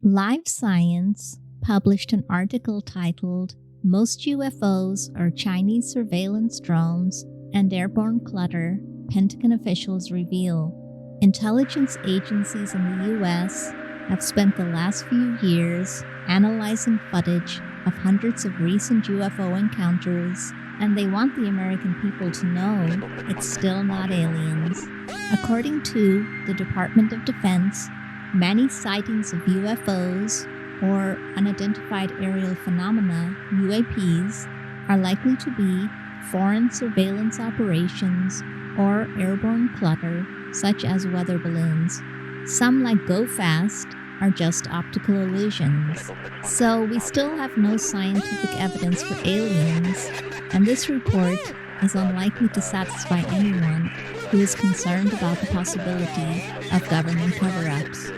Live Science published an article titled, "Most UFOs are Chinese surveillance drones and airborne clutter," Pentagon officials reveal. Intelligence agencies in the U.S. have spent the last few years analyzing footage of hundreds of recent UFO encounters, and they want the American people to know it's still not aliens. According to the Department of Defense, many sightings of UFOs, or Unidentified Aerial Phenomena, UAPs, are likely to be foreign surveillance operations or airborne clutter, such as weather balloons. Some, like GoFast, are just optical illusions. So we still have no scientific evidence for aliens, and this report is unlikely to satisfy anyone who is concerned about the possibility of government cover-ups.